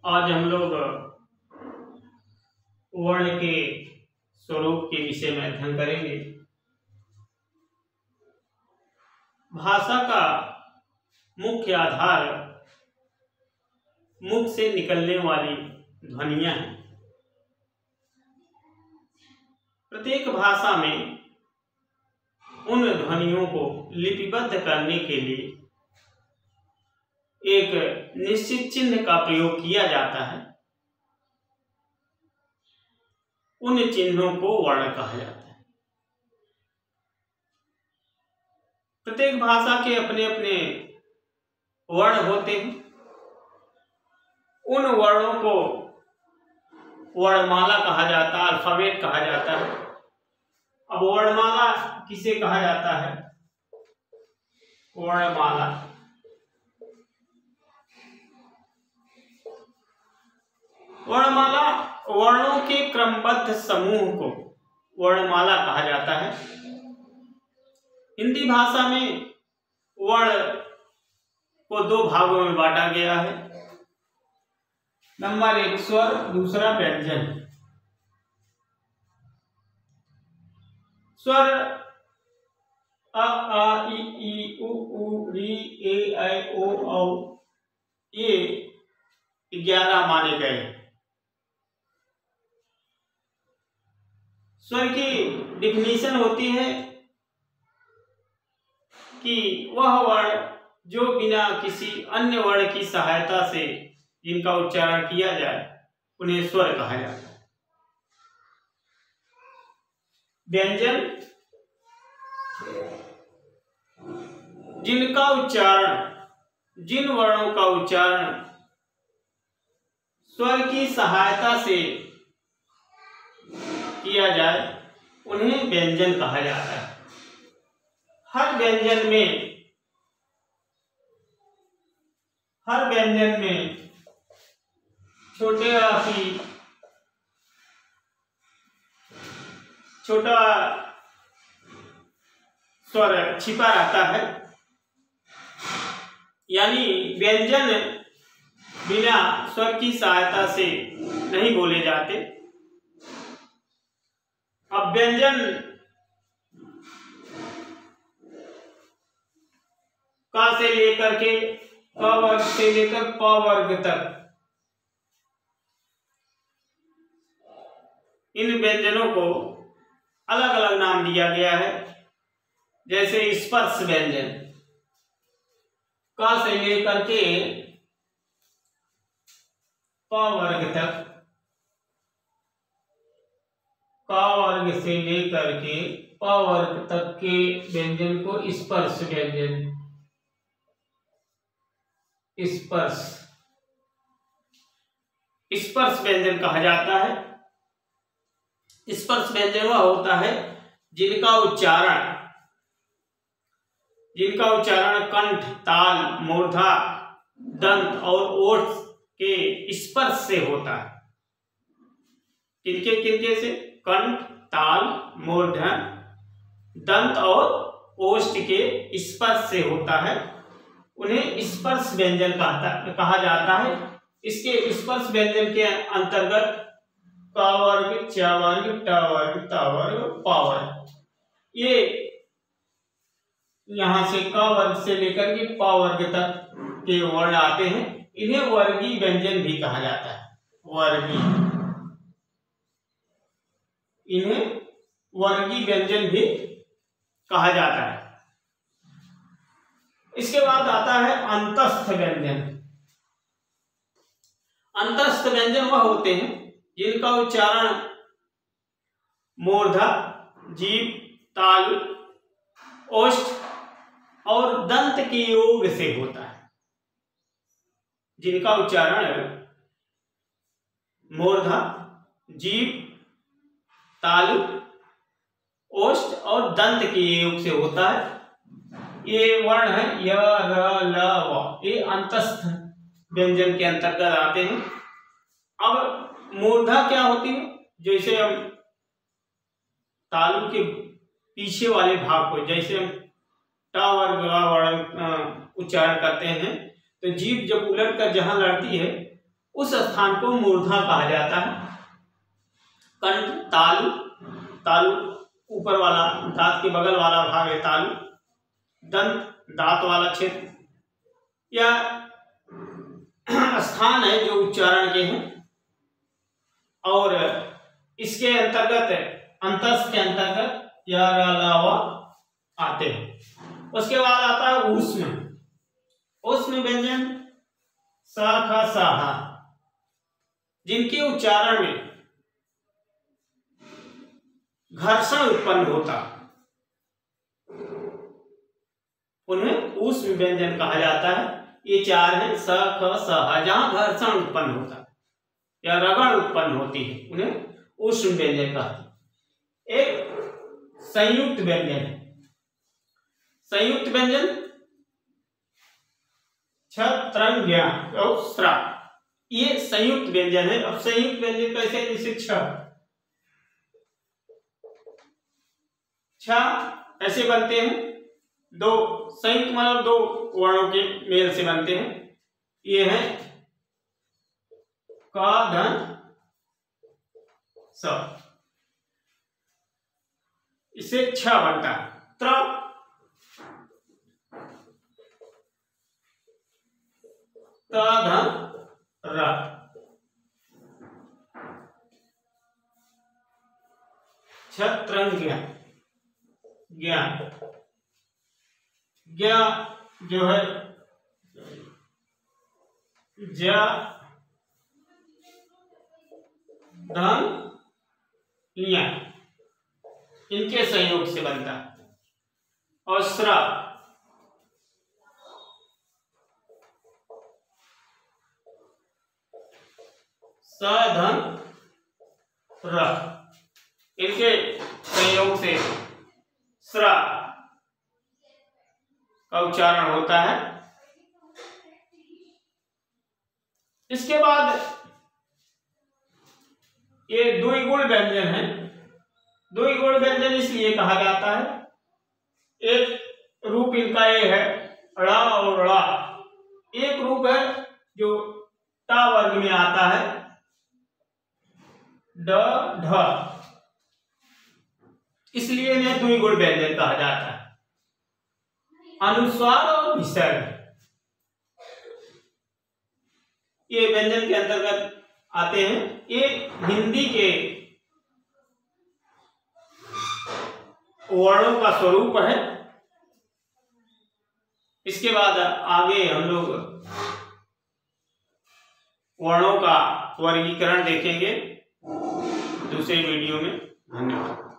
आज हम लोग वर्ण के स्वरूप के विषय में अध्ययन करेंगे। भाषा का मुख्य आधार मुख से निकलने वाली ध्वनियां हैं। प्रत्येक भाषा में उन ध्वनियों को लिपिबद्ध करने के लिए एक निश्चित चिन्ह का प्रयोग किया जाता है। उन चिन्हों को वर्ण कहा जाता है। प्रत्येक भाषा के अपने अपने वर्ण होते हैं। उन वर्णों को वर्णमाला कहा जाता है, अल्फाबेट कहा जाता है। अब वर्णमाला किसे कहा जाता है? वर्णमाला वर्णमाला वर्णों के क्रमबद्ध समूह को वर्णमाला कहा जाता है। हिंदी भाषा में वर्ण को दो भागों में बांटा गया है। नंबर 1 स्वर, दूसरा व्यंजन। स्वर अ आ इ ई उ ऊ री ए ऐ ओ औ ये 11 माने गए। स्वर की डिफिनीशन होती है कि वह वर्ण जो बिना किसी अन्य वर्ण की सहायता से जिनका उच्चारण किया जाए उन्हें स्वर कहा जाता है। व्यंजन जिनका उच्चारण जिन वर्णों का उच्चारण स्वर की सहायता से किया जाए उन्हें व्यंजन कहा जाता है। हर व्यंजन में छोटा स्वर छिपा रहता है, यानी व्यंजन बिना स्वर की सहायता से नहीं बोले जाते। अब व्यंजन का से लेकर के क वर्ग से लेकर प वर्ग तक इन व्यंजनों को अलग अलग नाम दिया गया है। जैसे स्पर्श व्यंजन क से लेकर के प वर्ग तक, क वर्ग से लेकर के प वर्ग तक के व्यंजन को स्पर्श व्यंजन स्पर्श व्यंजन कहा जाता है। स्पर्श व्यंजन वह होता है जिनका उच्चारण कंठ, ताल, मूर्धा, दंत और ओठ के स्पर्श से होता है। किनके से? कंठ, ताल, मूर्धन, दंत और ओष्ठ के स्पर्श से होता है। उन्हें स्पर्श व्यंजन कहा जाता है। इसके स्पर्श व्यंजन के अंतर्गत क वर्ग, च वर्ग, ट वर्ग, त वर्ग, प वर्ग, ये यहां से क वर्ग से लेकर के प वर्ग तक के वर्ण आते हैं। इन्हें वर्गीय व्यंजन भी कहा जाता है। इन्हें वर्गीय व्यंजन भी कहा जाता है। इसके बाद आता है अंतस्थ व्यंजन। अंतस्थ व्यंजन वह होते हैं जिनका उच्चारण मूर्धा, जीभ, तालु, ओष्ठ और दंत के योग से होता है। जिनका उच्चारण मूर्धा, जीभ, तालु, ओष्ठ और दंत के योग से होता है। ये वर्ण है य, र, ल, व, ये अंतस्थ व्यंजन के अंतर्गत आते हैं। अब मूर्धा क्या होती है? जैसे हम तालु के पीछे वाले भाग को, जैसे हम ट वर्ग वर्ण उच्चारण करते हैं तो जीभ जब उलट कर जहां लड़ती है उस स्थान को मूर्धा कहा जाता है। कंठ, तालु, तालु ऊपर वाला दांत के बगल वाला भाग है तालु। दंत, दांत वाला क्षेत्र या स्थान है जो उच्चारण के हैं। और इसके अंतर्गत अंतस के अंतर्गत या अलावा आते हैं। उसके बाद आता है ऊष्म। ऊष्म व्यंजन स, ख, स, ह, जिनके उच्चारण में घर्षण उत्पन्न होता उन्हें ऊष्म व्यंजन कहा जाता है। ये चार है स, ख, स, ह, जहां घर्षण उत्पन्न होता या रगड़ उत्पन्न होती है उन्हें ऊष्म व्यंजन कहते हैं। एक संयुक्त व्यंजन है। संयुक्त व्यंजन छ, त्रंग, ज्ञ और स्रा, ये संयुक्त व्यंजन है। अब संयुक्त व्यंजन कैसे, जैसे छ ऐसे बनते हैं, दो संयुक्त मतलब दो वर्णों के मेल से बनते हैं। ये है क, धन, स, इससे छ बनता है। त्र, त, धन, र, छत्रंग, ज्ञान, ज्ञ जो है ज, धन, ञ, इनके संयोग से बनता है। और स्र, स, धन, र, इनके संयोग से स्र का उच्चारण होता है। इसके बाद ये द्विगुण व्यंजन है। द्विगुण व्यंजन इसलिए कहा जाता है, एक रूप इनका ये है ड़ और ड़। एक रूप है जो ट वर्ग में आता है, ड, ढ, इसलिए इन्हें द्विगुण व्यंजन कहा जाता है। अनुस्वार और विसर्ग ये व्यंजन के अंतर्गत आते हैं। ये हिंदी के वर्णों का स्वरूप है। इसके बाद आगे हम लोग वर्णों का वर्गीकरण देखेंगे दूसरे वीडियो में। धन्यवाद।